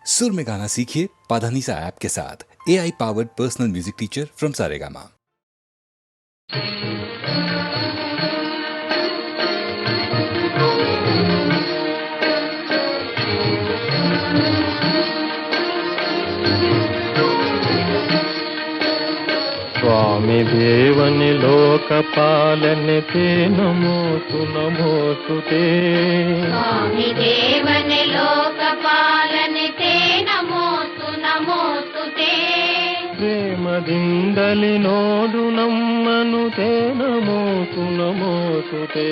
सुर में गाना सीखिए पाधानीसा ऐप के साथ। AI powered personal music teacher from Saregama. स्वामी देवनि लोकपालने ते नमोस्तु नमोस्तु ते। स्वामी देवनि लोकपालने ते नमोस्तु नमोस्तु ते। प्रेमದಿಂದಲಿ ನೋಡು ನಮ್ಮನು ते नमोस्तु नमोस्तु ते।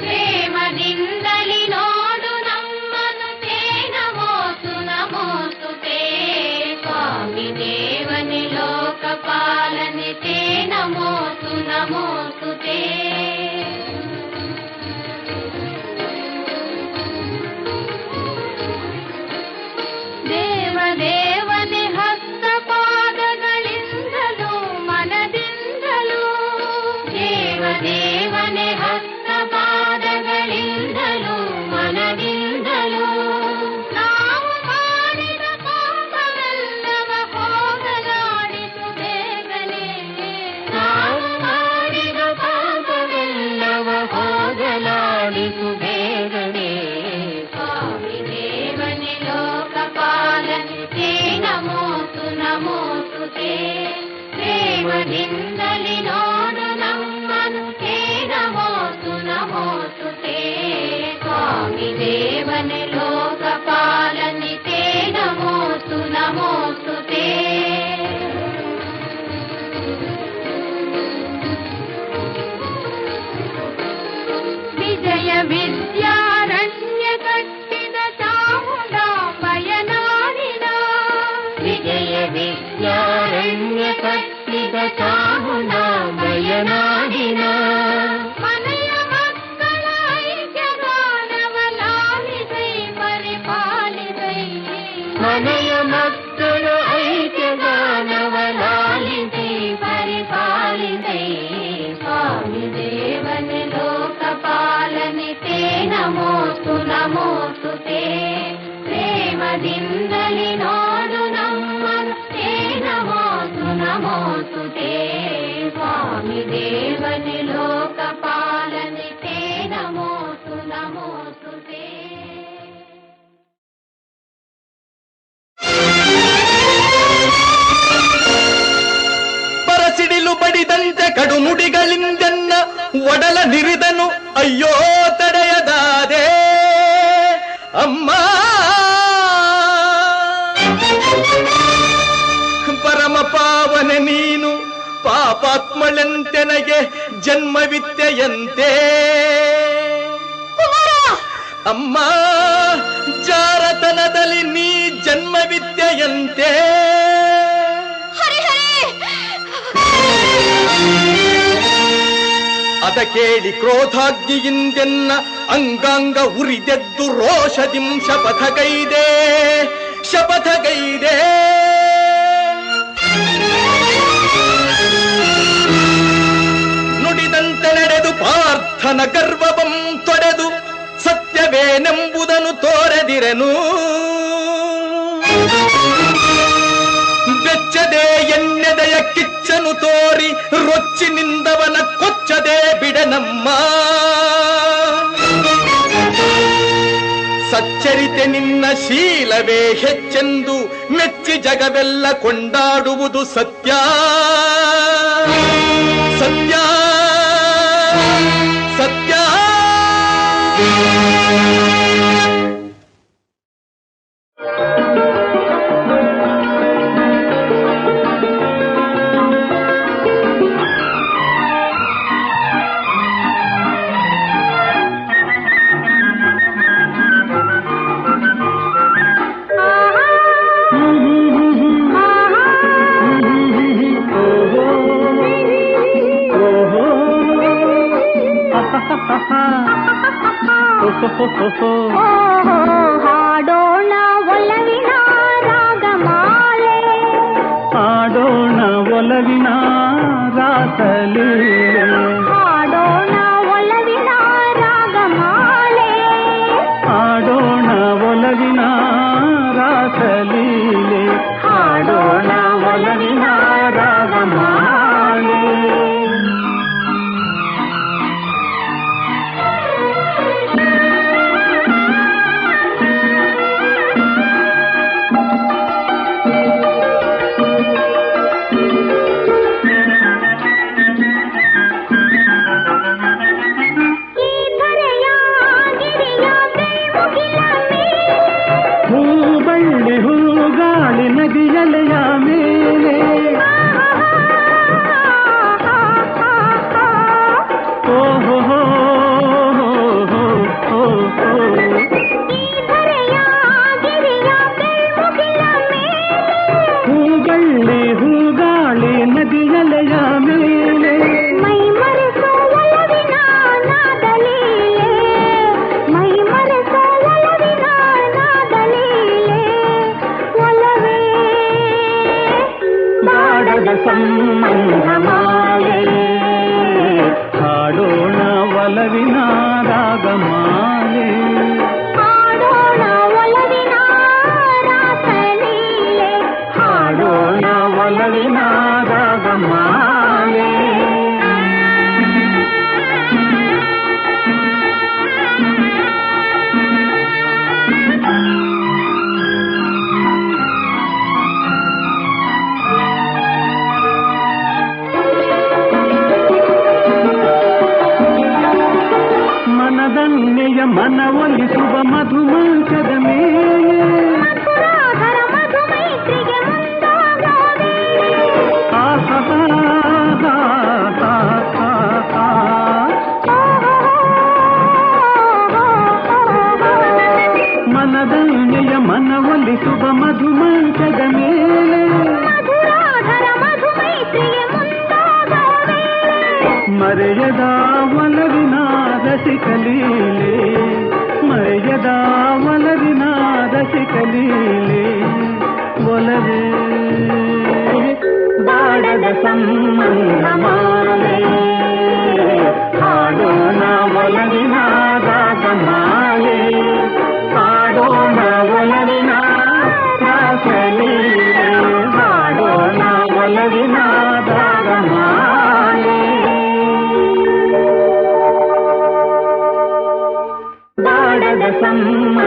प्रेमದಿಂದಲಿ ನೋಡು ನಮ್ಮನು ते नमोस्तु नमोस्तु ते। स्वामी देवनि लोकपालने ते नमोस्तु नमोस्तु ते। ದೇವದೇವನೆ ಹಸ್ತ ಪಾದಗಳಿಂದಲೂ ಮನದಿಂದಲೂ ದೇವದೇವನೆ ಹಸ್ತ ಪಾದಗಳಿಂದಲೂ ಮನದಿಂದಲೂ ನಾವು ಮಾಡಿದ ಪಾಪವೆಲ್ಲವ ಹೋಗಲಾಡಿಸು ಬೇಗನೆ ನಾವು ಮಾಡಿದ ಪಾಪವೆಲ್ಲವ ಹೋಗಲಾಡಿಸು ಬೇಗನೆ ಸ್ವಾಮಿ ದೇವನೆ ಲೋಕಪಾಲನೆ ते नमोस्तु नमोस्तु ते। प्रेमದಿಂದಲಿ ನೋಡು ನಮ್ಮನು ते नमोस्तु नमोस्तु ते। स्वामी देवने लोकपालने ते नमोस्तु नमोस्तु ते। विजय विद्यारण्य कಟ್ಟಿದ ಚಾಮುಂಡಾಂಬೆಯ ನಾಡಿನ ವಿಜಯ ವಿದ್ಯಾರಣ್ಯ ಕಟ್ಟಿದ ಚಾಮುಂಡಾಂಬೆಯ ನಾಡಿನ ಮನೆಯ ಮಕ್ಕಳ ಐಕ್ಯಗಾನವ ಲಾಲಿಸೈ ಪರಿಪಾಲಿಸೈ ಮನೆಯ ಮಕ್ಕಳ ಐಕ್ಯಗಾನವ ಲಾಲಿಸೈ ಪರಿಪಾಲಿಸೈ ಸ್ವಾಮಿ ದೇವನೆ ಲೋಕಪಾಲನೆ ते नमोस्तु नमोस्तु ते। प्रेमದಿಂದಲಿ ನೋಡು ನಮ್ಮನು ते नमोस्तु नमोस्तु ते। स्वामी देवने लोकपालने ते नमोस्तु नमोस्तु ते। ಪರಸಿಡಿಲು ಬಡಿದಂತೆ ಕಡು ನುಡಿಗಳಿಂದನ್ನ ಒಡಲ ನಿರಿದನು ಅಯ್ಯೋ ತಡೆಯದಾದೆ ಅಮ್ಮ. ಪರಮ ಪಾವನೆ ನೀನು ಪಾಪಾತ್ಮಳೆಂತೆನಗೆ ಜನ್ಮವಿತ್ಯೆಯಂತೆ ಅಮ್ಮ. ಜಾರತನದಲ್ಲಿ ನೀ ಜನ್ಮವಿದ್ಯೆಯಂತೆ ಅದ ಕೇಳಿ ಕ್ರೋಧಾಗ್ನಿಯಿಂದೆನ್ನ ಅಂಗಾಂಗ ಉರಿದೆದ್ದು ರೋಷದಿಂ ಶಪಥಗೈದೆ ಶಪಥಗೈದೆ. ನುಡಿದಂತೆ ನಡೆದು ಪಾರ್ಥನ ಗರ್ವವಂ ತೊಡೆದು ಸತ್ಯವೇನೆಂಬುದನ್ನು ತೋರೆದಿರೆನು. ಬೆಚ್ಚದೆ ಎನ್ನೆದೆಯ ಕಿಚ್ಚನು ತೋರಿ ರೊಚ್ಚಿನಿಂದವನ ಕೊಚ್ಚದೆ ಬಿಡನಮ್ಮ. ಸಚ್ಚರಿತೆ ನಿನ್ನ ಶೀಲವೇ ಹೆಚ್ಚೆಂದು ಮೆಚ್ಚಿ ಜಗವೆಲ್ಲ ಕೊಂಡಾಡುವುದು ಸತ್ಯ ಸತ್ಯ ಸತ್ಯ. ಹಾಡೋಣ ಒಲವಿನ ರಾಗಮಾಲೆ ಹಾಡೋಣ ಒಲವಿನ ರಾಸಲೀಲೆ ಹಾಡೋಣ ಒಲವಿನ ರಾಗಮಾಲೆ ಹಾಡೋಣ ಒಲವಿನ ರಾಸ ಹೂಗಳ್ಳಿ ಹೂಗಾಳಿ ನದಿಯಲೆಯ ಮೇಲೆ ಓಹೋ ಹೋ ಹೂಗಳ್ಳಿ ಹೂಗಾಳಿ ನದಿಯಲೆಯ ಮೇಲೆ ಮೈ ಮರೆಸೋ ಒಲವಿನ ನಾದಲೀಲೆ ಮೈ ಮರೆಸೋ ಒಲವಿನ ನಾದಲೀಲೆ ಒಲವೇ ಬಾಡದ ಸಂಬಂಧ ಮಾಲೆ ಹಾಡೋಣ ಒಲವಿನ ರಾಗಮಾಲೆ ಹಾಡೋಣ ಒಲವಿನ ರಾಸಲೀಲೆ ಹಾಡೋಣ ಒಲವಿನ ರಾಗಮಾಲೆ ಮನದನ್ನೆಯ ಮನವೊಲಿಸುವ ಮಧುಮಂಚದ ಮೇಲೆ ಮಧುರಾಧರ ಮಧುಮೈತ್ರಿಗೆ ಮುಂದಾಗೋವೆ ಮನದನ್ನೆಯ ಮನವೊಲಿಸುವ ಮಧುಮಂಚದ ಮೇಲೆ ಮಧುರಾಧರ ಮಧುಮೈತ್ರಿಗೆ ಮುಂದಾಗೋವೆ ಮರೆಯದ ಒಲವಿನ ರಸಿಕಲೀಲೆ ಮರೆಯದ ಒಲವಿನ ರಸಿಕಲೀಲೆ ಒಲವೇ ಬಾಡದ ಸಂಬಂಧ ಮಾಲೆ ಹಾಡೋಣ ಒಲವಿನ ರಾಗಮಾಲೆ ಹಾಡೋಣ ಒಲವಿನ ರಾಸಲೀಲೆ ಹಾಡೋಣ ಒಲವಿನ ರಾಗಮಾಲೆ ಬಾಡದ ಸಂಬಂಧ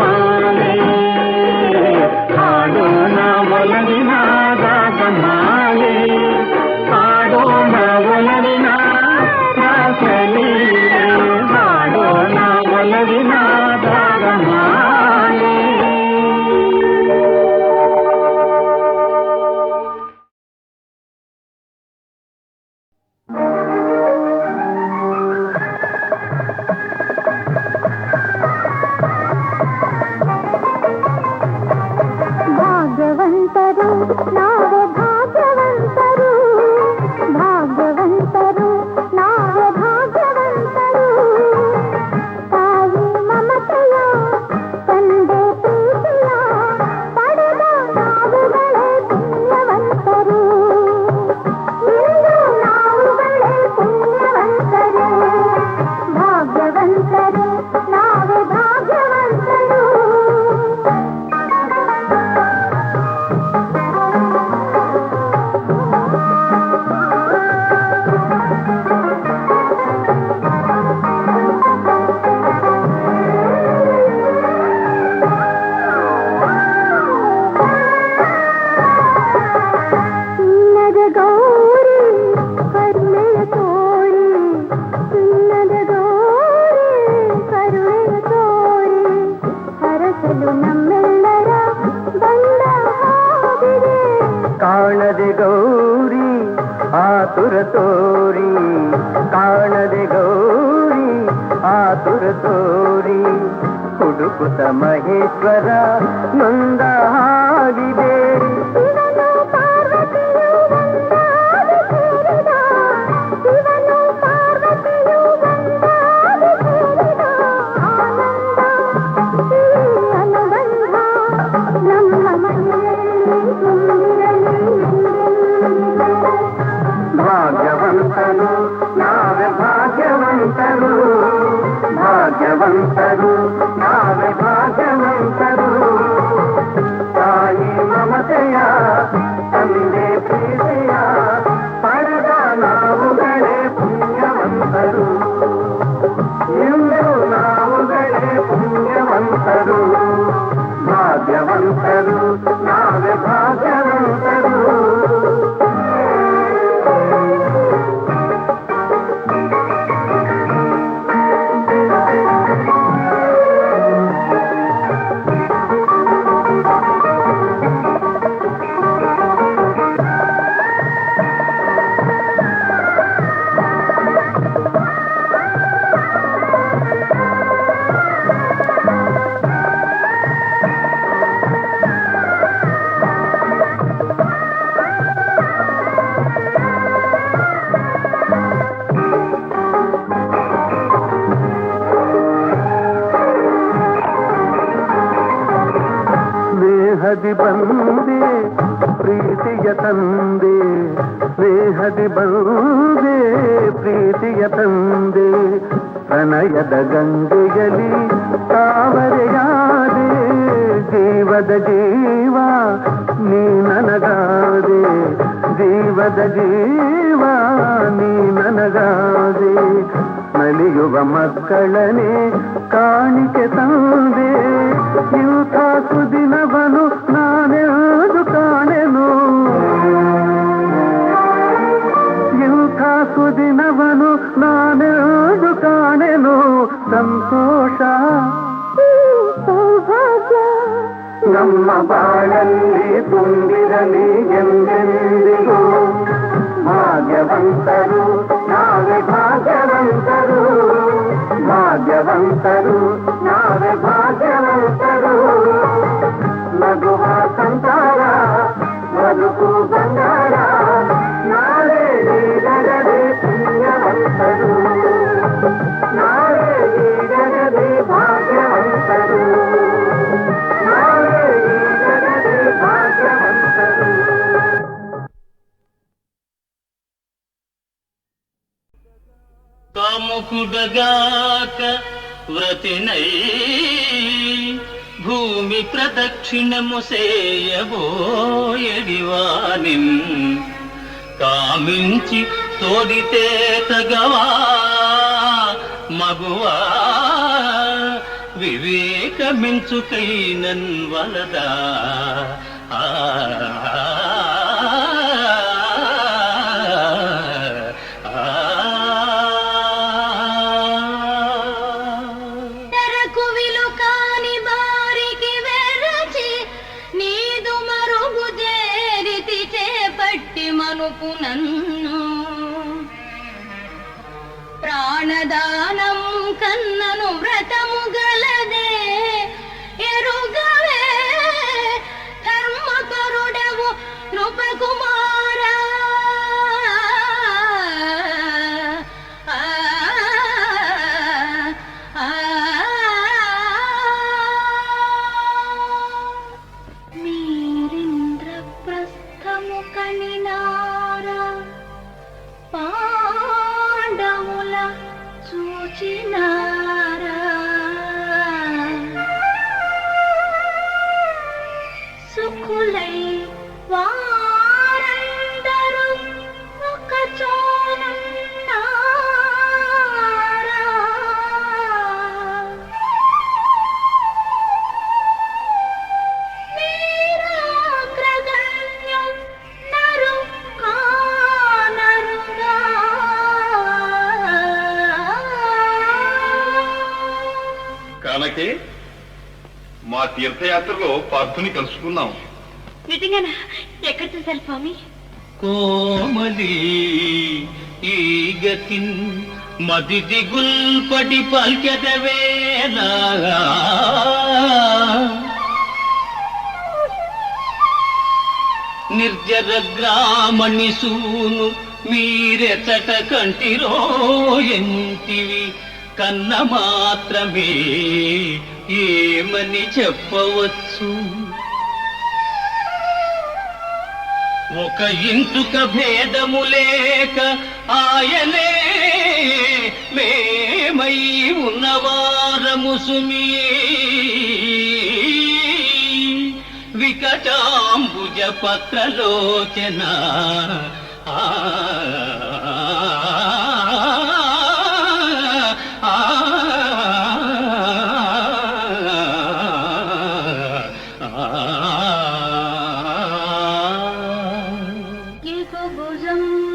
ಮಾಲೆ ಹಾಡೋಣ ಒಲವಿನ ರಾಗಮಾಲೆ ಹಾಡೋಣ ಒಲವಿನ ರಾಸಲೀಲೆ ಹಾಡೋಣ ಒಲವಿನ ರಾಗಮಾಲೆ ಭಾಗ್ಯವಂತರು ನಾವೇ ಭಾಗ್ಯವಂತರು ಭಾಗ್ಯವಂತರು ನಾವೇ ಭಾಗ್ಯವಂತರು ತಾಯಿ ಮಮತೆಯ ತಂದೆ ಪ್ರೀತಿಯ ಪಡೆದ ನಾವುಗಳೇ ಪುಣ್ಯವಂತರು ಇಂದು ನಾವುಗಳೇ ಪುಣ್ಯವಂತರು ಭಾಗ್ಯವಂತರು ನಾವೇ ಭಾಗ್ಯವಂತರು ಚಿನ್ನದ ಗೌರಿ ಕರುಣೆಯ ತೋರಿ ಚಿನ್ನದ ಗೌರಿ ಕರುಣೆಯ ತೋರಿ ಹರಸಲು ನಮ್ಮೆಲ್ಲರ ಬಂದ ಹಾದಿದೆ ಕಾಣದೆ ಗೌರಿ ಆತುರ ತೋರಿ ಕಾಣದೆ ಗೌರಿ ಆತುರ ತೋರಿ ಹುಡುಕುತ ಮಹೇಶ್ವರ ನೊಂದ ಹಾಗಿದೆ ಶಿವನು ಪಾರ್ವತಿಯು ಒಂದಾಗಿ ಸೇರಿದ ಶಿವನು ಪಾರ್ವತಿಯು ಒಂದಾಗಿ ಸೇರಿದ ಆನಂದ ಈ ಅನುಬಂಧ ನಮ್ಮ ಮನೆಯಲ್ಲಿ ತುಂಬಿರಲಿ ಎಂದೆಂದಿಗೂ. ಭಾಗ್ಯವಂತರು ನಾವೇ ಭಾಗ್ಯವಂತರು ಭಾಗ್ಯವಂತರು ನಾವೇ ಭಾಗ್ಯವಂತರು ತಾಯಿ ಮಮತೆಯ ತಂದೆ ಪ್ರೀತಿಯ ಪಡೆದ ನಾವುಗಳೇ ಪುಣ್ಯವಂತರು ಇಂದು ನಾವುಗಳೇ ಪುಣ್ಯವಂತರು ಭಾಗ್ಯವಂತರು ನಾವೇ ಭಾಗ್ಯವಂತರು ಸ್ನೇಹದಿ ಬಂದೆ ಪ್ರೀತಿಯ ತಂದೆ ಸ್ನೇಹದಿ ಬಂದೆ ಪ್ರೀತಿಯ ತಂದೆ ಪ್ರಣಯದ ಗಂಗೆಯಲ್ಲಿ ತಾವರೆಯಾದೆ ಜೀವದ ಜೀವ ನೀ ನನಗಾದೆ ಜೀವದ ಜೀವ ನೀ ನನಗಾದೆ ನಲಿಯುವ ಮಕ್ಕಳನೆ ಕಾಣಿಕೆ ತಂದೆ ಇಂಥ ಸುದಿನವನು ನಾನೆಂದು ಕಾಣೆನು ಇಂಥ ಸುದಿನವನು ನಾನೆಂದು ಕಾಣೆನು ಸಂತೋಷ ಸೌಭಾಗ್ಯ ನಮ್ಮ ಬಾಳಲ್ಲಿ ತುಂಬಿರಲಿ ಎಂದೆಂದಿಗೂ ಭಾಗ್ಯವಂತರು ನಾವೇ ಭಾಗ್ಯವಂತರು ಭಾಗ್ಯವಂತರು ನಾವೇ ಭಾಗ್ಯವಂತರು ನಗುವ ಸಂಸಾರ ಬದುಕು ಬಂಗಾರ ನಾವೇ ಈಗಲೇ ಪುಣ್ಯವಂತರು ನಾವೇ ಈಗಲೇ ಭಾಗ್ಯವಂತರು ನಾವೇ ಈಗಲೇ ಭಾಗ್ಯವಂತರು. కాముకుడగాక వ్రతినై భూమి ప్రదక్షిణము సేయబోయడివానిన్ కామించి తోడితే తగవా మగువా వివేకమించుకైనన్ వలదా నన్ను ప్రాణదానం కన్నను వ్రతము గలదే ఎరుగవే ధర్మకరుడవు నృపకుమారా మీరింద్రప్రస్థము కనినారా పాండవుల చూచినారా సుఖులై వారందరూ ఒక చోనున్నారా వీరాగ్రగణ్యం నరు కానరుగా కానకే మా తీర్థయాత్రలో పార్థుని కలుసుకున్నాం. నిజంగానా? ఎక్కడ చూశారు స్వామి? కోమలి ఈ గతిన్ మది దిగుల్పడి పల్కెదవేలా నిర్జర గ్రామణి సూను మీరెచట కంటిరో ఎంటివి కన్న మాత్రమే ఏమని చెప్పవచ్చు. ఒక ఇంటుక భేదము లేక ఆయనే మేమై ఉన్నవారము సుమీ వికటాంబుజ పత్రలోచన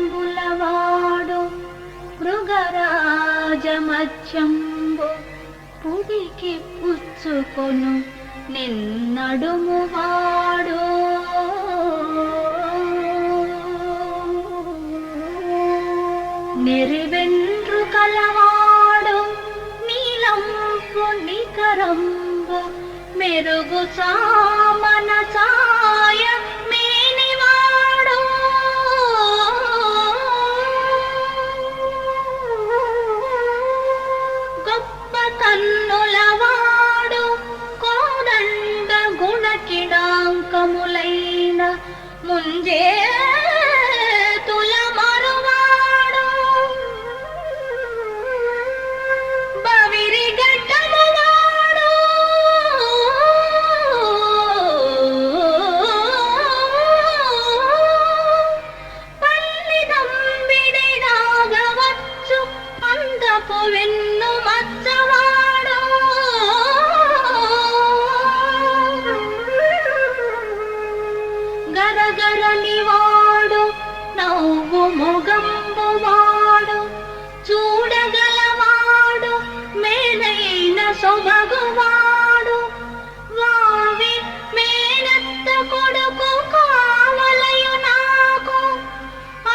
ఎగుభుజంబులవాడు మృగరాజమత్యంబు పుడికి పుచ్చుకొను నిన్నడుమువాడు నెరివెండ్రు కలవాడు నీలంపు నికరంబు మెరుగు సామన సాయ మేనివాడు గొప్ప కన్నులవాడు కోదండ గుణకిడాంగ ముదములైన ముంజేతుల మరువాడు బవిరి గడ్డమువాడు పల్లి దంబిడినాగవచ్చు అందపు వెన్ను మచ్చవాడు గరగరనివాడు నవ్వు మొగంబువాడు చూడగలవాడు మేనైన సొబగువాడు వావి మేనత్త కొడుకు కావలయు నాకు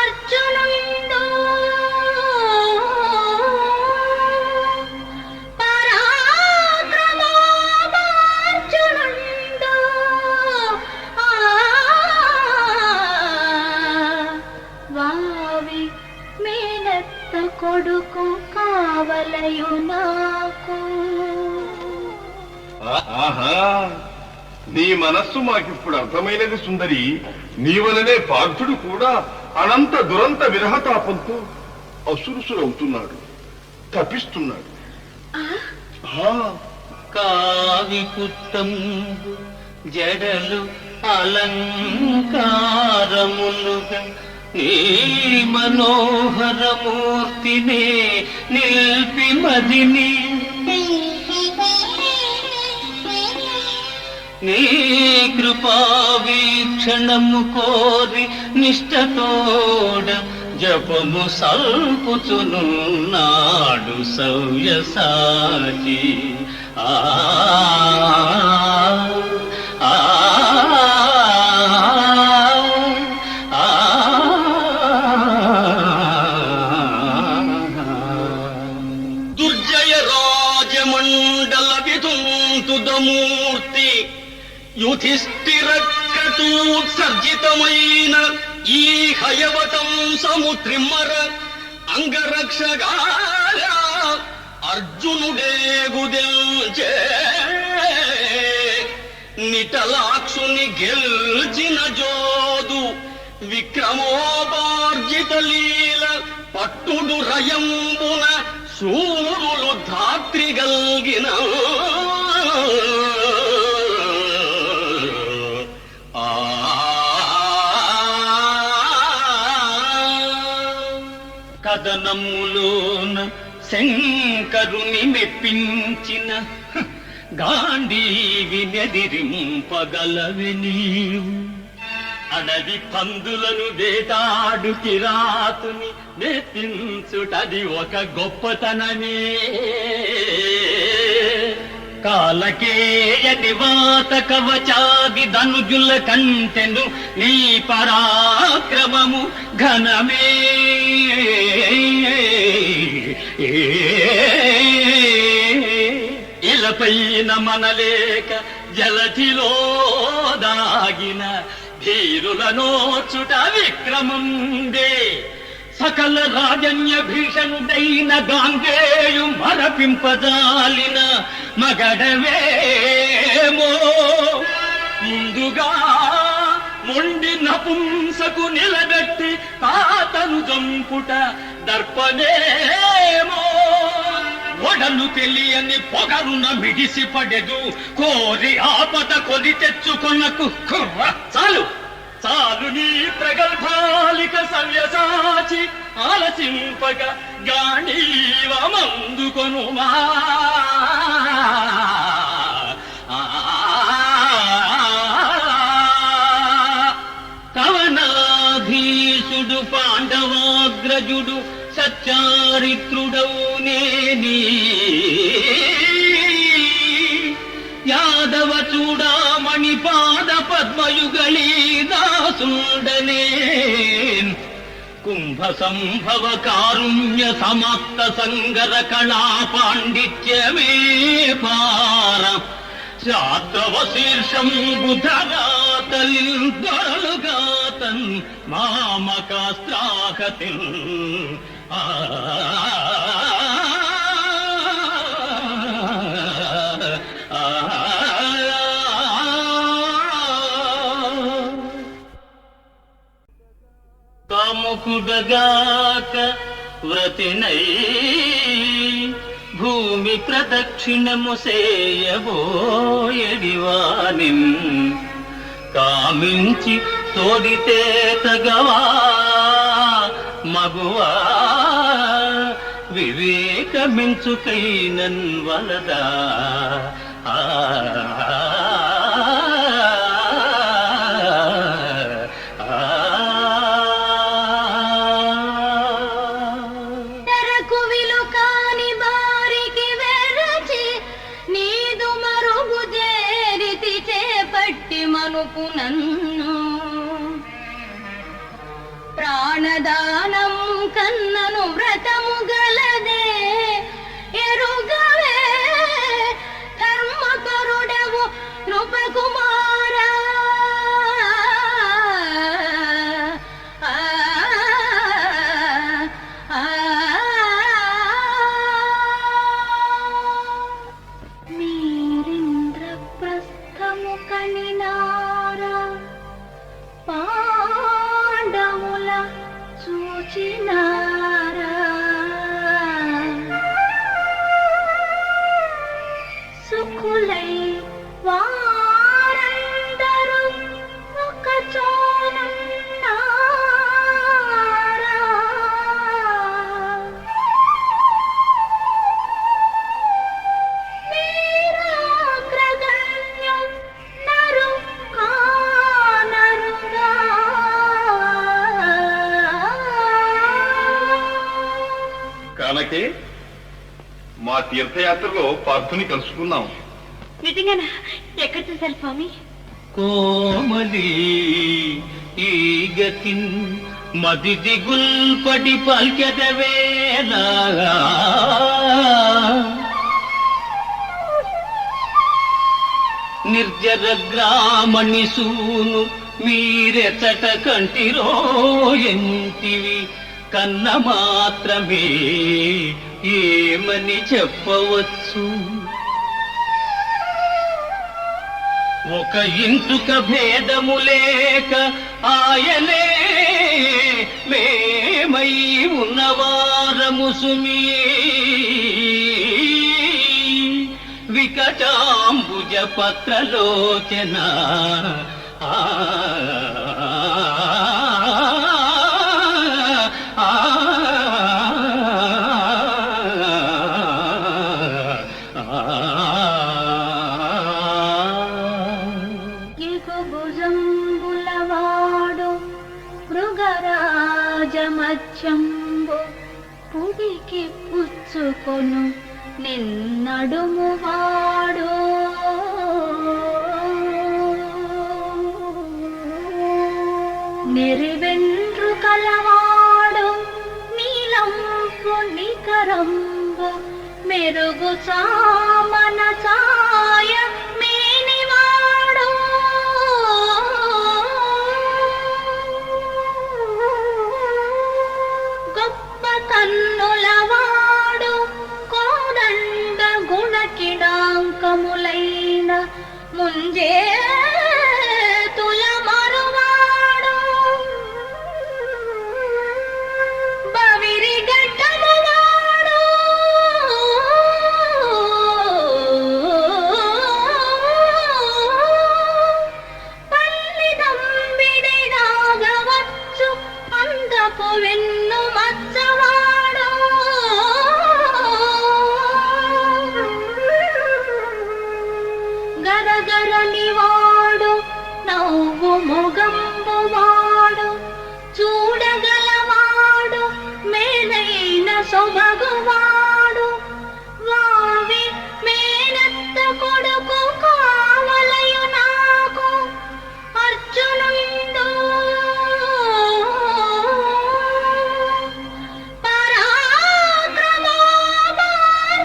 అర్జునుండు పరాక్రమోపార్జునుండు వావి మేనత్త కొడుకు కావలయు నాకు ఆహా, నీ మనస్సు మాకిప్పుడు అర్థమైనది సుందరి. నీ వలనే పార్థుడు కూడా అనంత దురంత విరహతాపంతో అసురుసురవుతున్నాడు, తపిస్తున్నాడు. ఆ, కావి పుట్టంబు జడలు అలంకారములుగా నీ మనోహరమూర్తినే నిల్పి మదిని నీ కృపా వీక్షణము కోరి నిష్టతోడ జపము సల్పుచునున్నాడు సవ్యసాచి. ఆ ఆ దుర్జయ రాజమండల విధుంతుదమూర్తి యుధిష్ఠిర క్రతూత్సర్జితమైన ఈ హయవతంసము త్రిమ్మర అంగరక్షగా అర్జునుడే గుదెల్చే నిటలాక్షుని గెల్చిన జోదు విక్రమోపార్జిత లీల పట్టుడు రయంబున శూరులు ధాత్రి గల్గిన కదనములోన శంకరుని మెప్పించిన గాంధీవి నెదిరింపగలవి నీవు అడవి పందులను వేటాడు కిరాతుని మెప్పించుటది ఒక గొప్పతనమే కాలకేయ నివాత కవచాది ధనుజుల కంటెను నీ పరాక్రమము ఘనమే ఇలపైన మనలేక జలధిలో దాగిన ధీరుల నోచుట విక్రమందే సకల రాజన్య భీషణుడైన గాంగేయు మరపింపజాలిన మగడవేమో ముందుగా మొండి నపుంసకు నిలబెట్టి తాతను జంపుట దర్పనేమో ఒడలు తెలియని పొగరున మిడిసి పడెదు కోరి ఆపద కొని తెచ్చుకొనకు చాలు చాలు నీ ప్రగల్భాలిక సవ్యసాచి ఆలసింపక గాంధీవమందుకొనుమా కవనాధీశుడు పాండవాగ్రజుడు సచ్చారిత్రుడవు నేని యాదవ చూడామణి పాద పద్మయుగళీ దాసుండనే కుంభ సంభవ కారుణ్య సమాప్త సంగర కళా పాండిత్యమే పార శాస్త్రవ శీర్షం బుధగాతల్ దొరలుగాతన్ మామకాస్త్రాహతిల్ కుడగాక వ్రతినై భూమి ప్రదక్షిణము సేయబోయడివానిన్ కామించి తోడితే తగవా మగువా వివేకమించుకైనన్ వలదా తెరకు విలుకాని బారికి వెరచి నీదు మరుగు చేరితి చేపట్టి మనుపు నన్ను ప్రాణదానం కన్నను వ్రతము గలదే ఎరుగవే ధర్మపరుడవు నృపకుమారా మీరింద్రప్రస్థము కనినారా పాండవుల చూచినారా సుఖులై వారందరూ ఒక చోనున్నారా వీరాగ్రగణ్యం నరు కానరుగా కానకే మా తీర్థయాత్రలో పార్థుని కలుసుకున్నాం. నిజంగానా? ఎక్కడ చూశారు స్వామి? కోమలి ఈ గతిన్ మది దిగుల్పడి పల్కెదవేలా నిర్జర గ్రామణి సూను మీరెచట కంటిరో ఎంటివి కన్న మాత్రమే ఏమని చెప్పవచ్చు. ఒక ఇంటుక భేదము లేక ఆయనే మేమై ఉన్నవారము సుమీ వికటాంబుజ పత్రలోచన ఎగుభుజంబులవాడు మృగరాజమధ్యంబు పుడికి పుచ్చుకొను నిన్నడుమువాడు నెరివెండ్రు కలవాడు నీలంపు నికరంబు మెరుగు చామన ఛాయ మేనివాడు గొప్ప కన్నులవాడు కోదండ గుణకిడాంకములైన ముంజే తుల మరువాడు బవిరి గడ్డమువాడు పల్లిదంబిడినాగవచ్చు అందపు వెన్ను మచ్చవాడు గరగరనివాడు నవ్వు మొగంబువాడు చూడగలవాడు మేలైన సొబగువాడు వావి మేనత్త కొడుకు కావలయు నాకు అర్జునుండు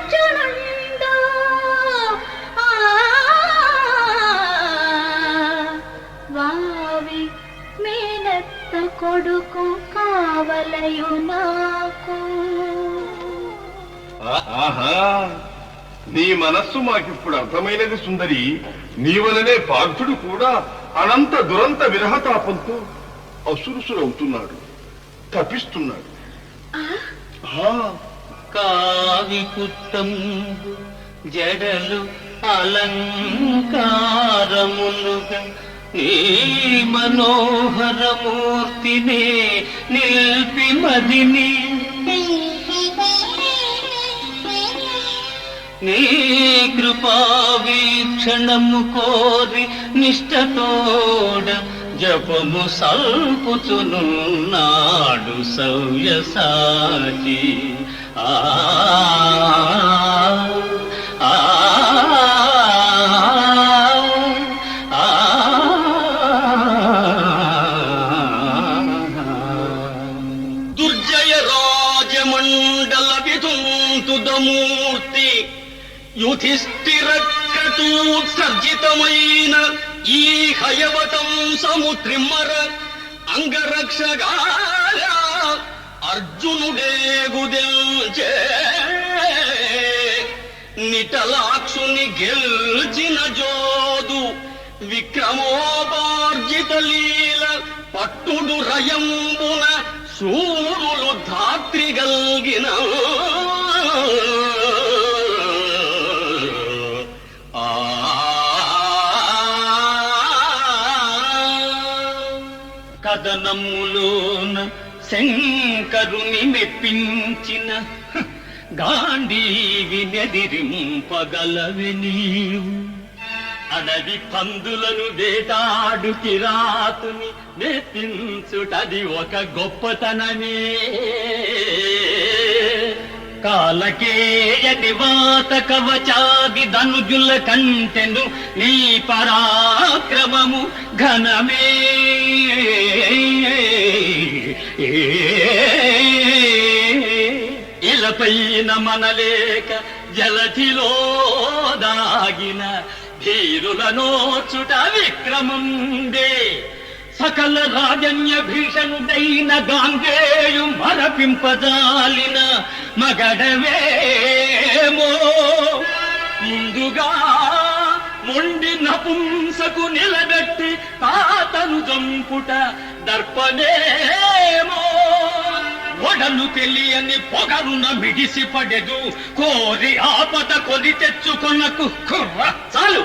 పరాక్రమార్జునుండు వావి మేనత్త కొడుకు కావలయు నాకు ఆహా, నీ మనస్సు మాకిప్పుడు అర్థమైనది సుందరి. నీవలనే పార్థుడు కూడా అనంత దురంత విరహతాపంతో అసురుసురవుతున్నాడు. తప్పిస్తున్నాడు. కావి కుట్టంబు జడలు అలంకారములుగా నీ మనోహరమూర్తినే నిల్పి మదిని నీ కృపా వీక్షణము కోరి నిష్టతోడ జపము సల్పుచునున్నాడు సవ్యసాచి. ఆ ఆ దుర్జయ రాజమండల విధుంతుదమూర్తి యుధిష్ఠిర క్రతూత్సర్జితమైన ఈ హయవతంసము త్రిమ్మర అంగరక్షగా అర్జునుడేగుదెల్చే నిటలాక్షుని గెల్చిన జోదు విక్రమోపార్జిత లీల పట్టుడు రయంబున సూరులు ధాత్రిగల్గిన కథనములోన శంకరుని మెప్పించిన గాంధీవి నెదిరింపగలవి నీవు. అడవి పందులను వేటాడు కిరాతుని మెప్పించుటది ఒక గొప్పతనమే. కాలకేయ నివాత కవచాది ధనుజుల కంటెను నీ పరాక్రమము ఘనమే. ఇలపైన మనలేక జలధిలో దాగిన ధీరుల నోచుట విక్రమందే. సకల రాజన్య భీషణుడైన గాంగేయు మరపింపజాలిన మగడవేమో. ముందుగా మొండి నపుంసకు నిలబెట్టి తాతను చంపుట దర్పణేమో. ఒడలు తెలియని పొగరున మిడిసి పడెదు కోరి ఆపద కొని తెచ్చుకొనకు కుర్ర. చాలు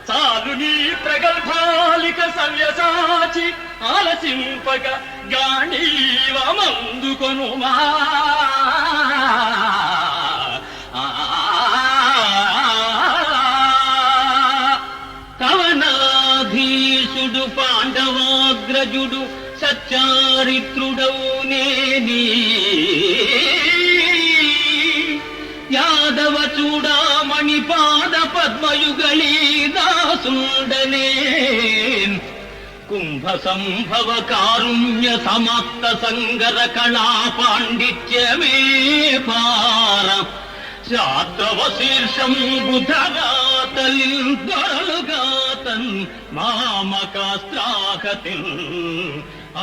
చాలు నీ ప్రగల్భాలిక సవ్యసాచి ఆలసింపక గాణీవమందుకొనుమా. కవనాధీశుడు పాండవాగ్రజుడు సచ్చారిత్రుడవు నేని. యాదవ చూడామణి పాద పద్మయుగళీ దాసుండనే. కుంభ సంభవ కారుణ్య సమాప్త సంగర కళా పాండిత్యమే పార. శాస్త్రవ శీర్షం బుధగాతలిల్ దొరలుగాతన్ మామకాస్త్రాహతిల్. ఆ